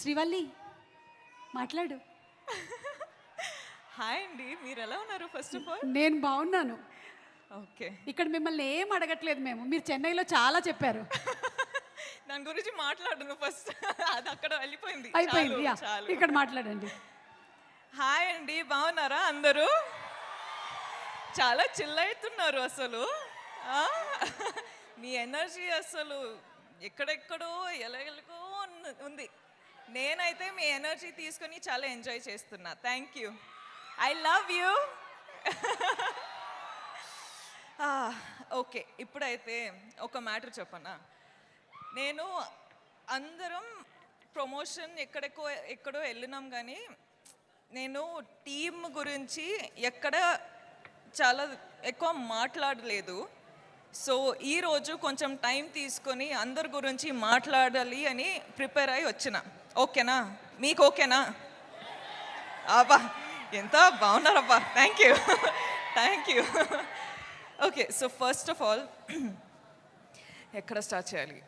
శ్రీవల్లి మాట్లాడు. హాయ్ అండి, మీరు ఎలా ఉన్నారు? ఫస్ట్ ఆఫ్ ఆల్ నేను బాగున్నాను. ఓకే, ఇక్కడ మిమ్మల్ని ఏం అడగట్లేదు మేము. మీరు చెన్నైలో చాలా చెప్పారు. దాని గురించి మాట్లాడను ఫస్ట్. అది అక్కడ వెళ్ళిపోయింది, అయిపోయింది. చాలు, యా, చాలు. ఇక్కడ మాట్లాడండి. హాయ్ అండి, బాగున్నారా అందరూ? చాలా చిల్ అవుతున్నారు అసలు. ఆ? మీ ఎనర్జీ అసలు ఎక్కడెక్కడో ఎలాగెలగో ఉంది. నేనైతే మీ ఎనర్జీ తీసుకొని చాలా ఎంజాయ్ చేస్తున్నా. Thank you, I love you. Okay, ఇప్పుడైతే ఒక మ్యాటర్ చెప్పనా. నేను అందరం ప్రమోషన్ ఎక్కడో వెళ్ళినాం, కానీ నేను టీమ్ గురించి ఎక్కడ చాలా ఎక్కువ మాట్లాడలేదు. సో ఈరోజు కొంచెం టైం తీసుకొని అందరి గురించి మాట్లాడాలి అని ప్రిపేర్ అయ్యి వచ్చిన. ఓకేనా? మీకు ఓకేనా? అబ్బా, ఎంత బాగున్నారబ్బా. Thank you, thank you. Okay, so first of all ఎక్కడ స్టార్ట్ చేయాలి?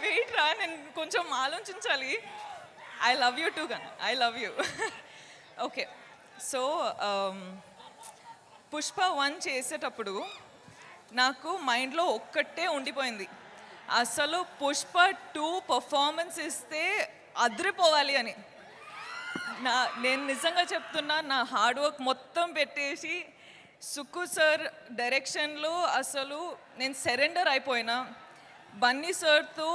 వెయిట్ రా, నేను కొంచెం ఆలోచించాలి. ఐ లవ్ యూ టూ గన్, I love you. Okay, so Pushpa 1 చేసేటప్పుడు నాకు మైండ్లో ఒక్కటే ఉండిపోయింది, అసలు పుష్ప 2 పర్ఫార్మెన్స్ ఇస్తే అదిరిపోవాలి అని. నేను నిజంగా చెప్తున్నా, నా హార్డ్ వర్క్ మొత్తం పెట్టేసి సుక్కు సార్ డైరెక్షన్లో అసలు నేను సరెండర్ అయిపోయినా. బన్నీ సార్తో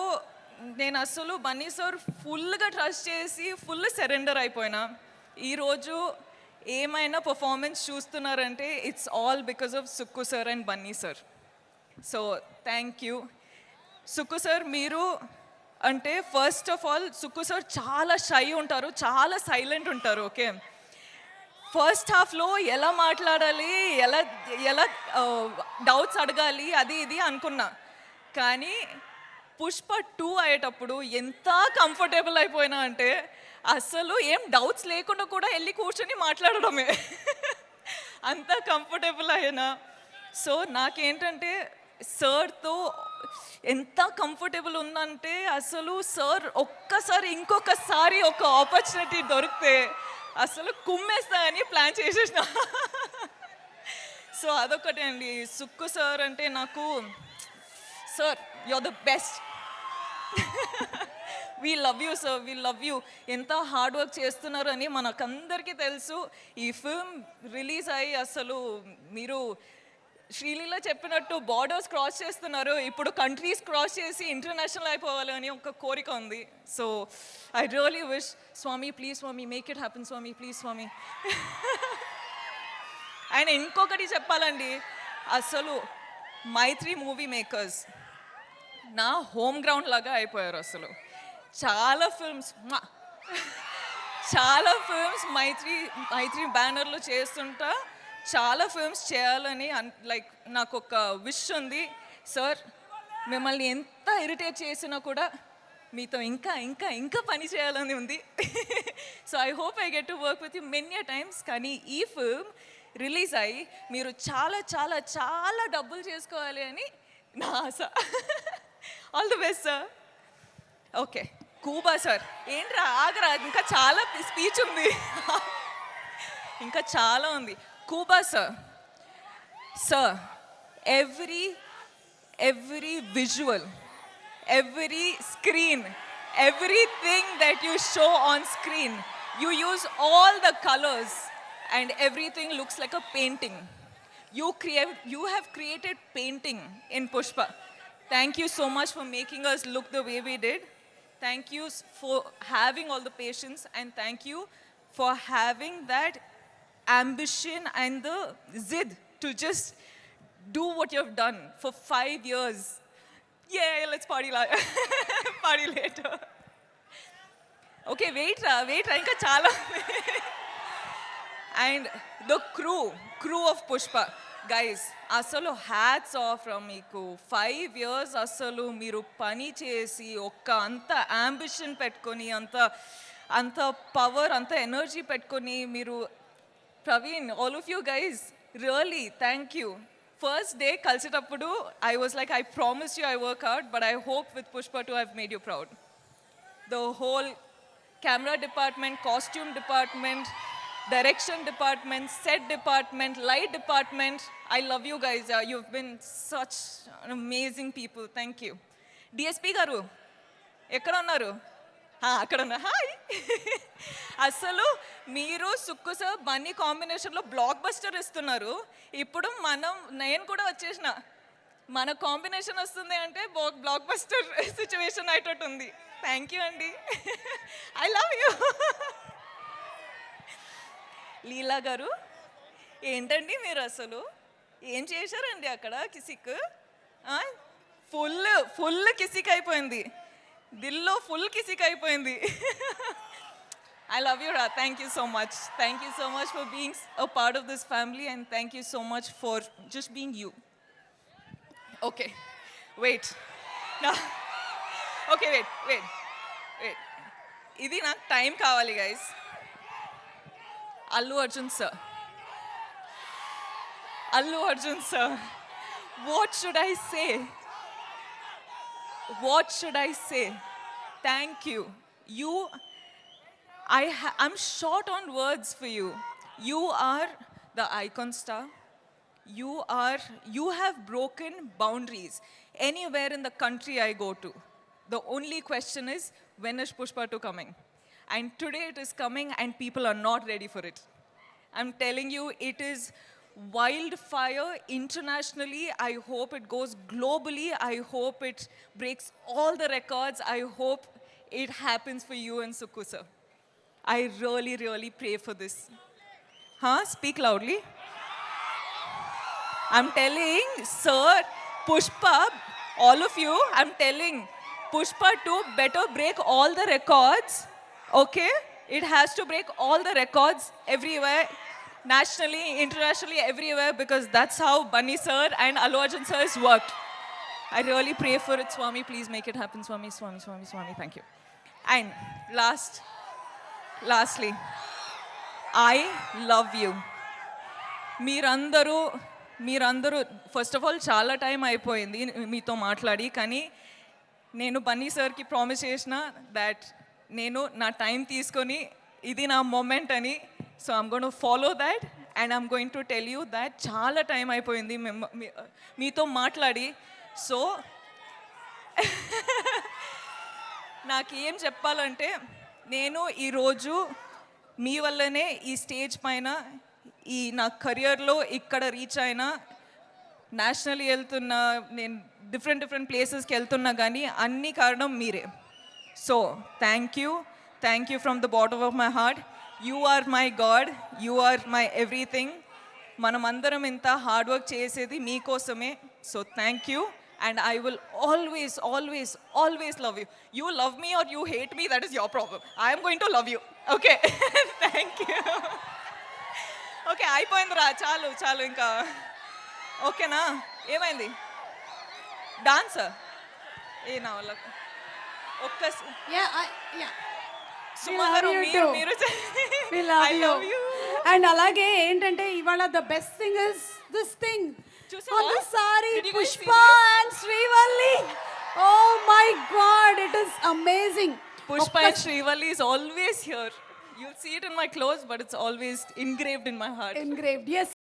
నేను అసలు బన్నీ సార్ ఫుల్గా ట్రస్ట్ చేసి ఫుల్ సరెండర్ అయిపోయినా. ఈరోజు ఏమైనా పర్ఫార్మెన్స్ చూస్తున్నారంటే it's all because of Sukku sir and Bunny sir. So thank you Sukku sir. మీరు అంటే first of all Sukku sir చాలా షై ఉంటారు, చాలా సైలెంట్ ఉంటారు. ఓకే, ఫస్ట్ హాఫ్లో ఎలా మాట్లాడాలి, ఎలా ఎలా డౌట్స్ అడగాలి, అది ఇది అనుకున్నా. కానీ పుష్ప 2 అయ్యేటప్పుడు ఎంత కంఫర్టబుల్ అయిపోయినా అంటే అసలు ఏం డౌట్స్ లేకుండా కూడా వెళ్ళి కూర్చొని మాట్లాడడమే. అంత కంఫర్టబుల్ అయినా. సో నాకేంటంటే సార్తో ఎంత కంఫర్టబుల్ ఉందంటే అసలు సార్ ఒక్కసారి ఇంకొకసారి ఒక ఆపర్చునిటీ దొరికితే అసలు కుమ్మేస్తా అని ప్లాన్ చేసేసిన. సో అదొకటే అండి. సుక్కు సార్ అంటే నాకు, sir you are the best. We love you sir, we love you. ఎంత హార్డ్ వర్క్ చేస్తున్నారు అని మనకందరికీ తెలుసు. ఈ ఫిల్మ్ రిలీజ్ అయ్యి అసలు మీరు శ్రీలీల చెప్పినట్టు బార్డర్స్ క్రాస్ చేస్తున్నారు. ఇప్పుడు కంట్రీస్ క్రాస్ చేసి ఇంటర్నేషనల్ అయిపోవాలి అని ఒక కోరిక ఉంది. సో ఐ రియలీ విష్, స్వామి ప్లీజ్ స్వామి, మేక్ ఇట్ హ్యాపెన్ స్వామి, ప్లీజ్ స్వామి. ఆయన ఇంకొకటి చెప్పాలండి, అసలు మైత్రి మూవీ మేకర్స్ నా హోమ్ గ్రౌండ్ లాగా అయిపోయారు. అసలు చాలా ఫిల్మ్స్ మైత్రి బ్యానర్లో చేస్తుంటా. చాలా ఫిల్మ్స్ చేయాలని లైక్ నాకు ఒక విష్ ఉంది. సార్ మిమ్మల్ని ఎంత ఇరిటేట్ చేసినా కూడా మీతో ఇంకా ఇంకా ఇంకా పని చేయాలని ఉంది. So I hope I get to work with you many times. కానీ ఈ ఫిల్మ్ రిలీజ్ అయ్యి మీరు చాలా చాలా చాలా డబ్బులు చేసుకోవాలి అని నా ఆశ. All the best sir. Okay, Kuba sir. ఏంట్రా ఆగరా, ఇంకా చాలా స్పీచ్ ఉంది, ఇంకా చాలా ఉంది. Kuba sir, sir every visual, every screen, everything that you show on screen, you use all the colors and everything looks like a painting. You have created painting in Pushpa. Thank you so much for making us look the way we did. Thank you for having all the patience, and thank you for having that ambition and the zid to just do what you have done for 5 years. Yeah, let's party party later. Okay, wait ra, ఇంకా చాలా. And the crew of Pushpa guys, అసలు hats off from మీకు. 5 years అసలు మీరు పని చేసి అంత ambition పెట్టుకొని అంత పవర్ అంత ఎనర్జీ పెట్టుకొని మీరు, Praveen, all of you guys, really thank you first day కలిసేటప్పుడు I was like I promise you I work out but I hope with Pushpa two have made you proud. The whole camera department, costume department, direction department, set department, light department. I love you guys. You've been such amazing people. Thank you. DSP garu, ఎక్కడ ఉన్నారు? అక్కడ ఉన్నా. Hi. అసలు మీరు Sukku sir Bunny కాంబినేషన్లో block buster ఇస్తున్నారు. ఇప్పుడు నేను కూడా వచ్చేసిన మన కాంబినేషన్ వస్తుంది అంటే బ్లాక్ బస్టర్ సిచ్యువేషన్ అయ్యేటట్టు ఉంది. థ్యాంక్ యూ అండి. I love you. Leela garu ఏంటండి మీరు అసలు ఏం చేశారండి అక్కడ? కిసిక్ ఫుల్ కిసిక్ అయిపోయింది, దిల్లో ఫుల్ కిసిక్ అయిపోయింది. ఐ లవ్ యూ రా. Thank you so much. Thank you so much for being a part of this family and thank you so much for just being you. Okay wait. Okay wait. ఇది నాకు time కావాలి guys. Allu Arjun sir, what should I say? Thank you. I'm short on words for you. You are the icon star. You have broken boundaries anywhere in the country I go to. The only question is, when is Pushpa 2 coming? And today it is coming and people are not ready for it. I'm telling you, it is wildfire internationally. I hope it goes globally. I hope it breaks all the records. I hope it happens for you and Sukku sir. I really, really pray for this. Speak loudly. I'm telling, sir, Pushpa, all of you, I'm telling, Pushpa 2 better break all the records, okay? It has to break all the records everywhere, nationally, internationally, everywhere, because that's how Bunny sir and Allu Arjun sir has worked. I really pray for it, Swami. Please make it happen, Swami. Thank you. And lastly, I love you. మీరందరూ first of all చాలా time అయిపోయింది మీతో మాట్లాడి, కానీ నేను బన్నీ సార్కి promise చేసిన that నేను నా టైం తీసుకొని ఇది నా మూమెంట్ అని. So I'm going to follow that and I'm going to tell you that చాలా టైం అయిపోయింది మీతో మాట్లాడి. సో నాకు ఏం చెప్పాలంటే, నేను ఈరోజు మీ వల్లనే ఈ స్టేజ్ పైన ఈ నా కెరియర్లో ఇక్కడ రీచ్ అయినా, నేషనల్ వెళ్తున్నా, నేను డిఫరెంట్ ప్లేసెస్కి వెళ్తున్నా, కానీ అన్ని కారణం మీరే. So thank you from the bottom of my heart. You are my god, you are my everything. మనమందరం ఇంత హార్డ్ వర్క్ చేసేది మీకోసమే. So thank you and I will always love you. You love me or you hate me, that is your problem. I am going to love you, okay? Thank you. Okay, అయిపోయిందిరా, చాలు ఇంకా. ఓకేనా? ఏమైంది? Dance నా వల్ల and అలాగే ఏంటంటే ఇవాళ the best thing is this thing on the sari, Pushpa and Srivalli. Oh my God, it is amazing. Pushpa and Srivalli is always here. You'll see it in my clothes, but it's always engraved in my heart. Engraved, yes.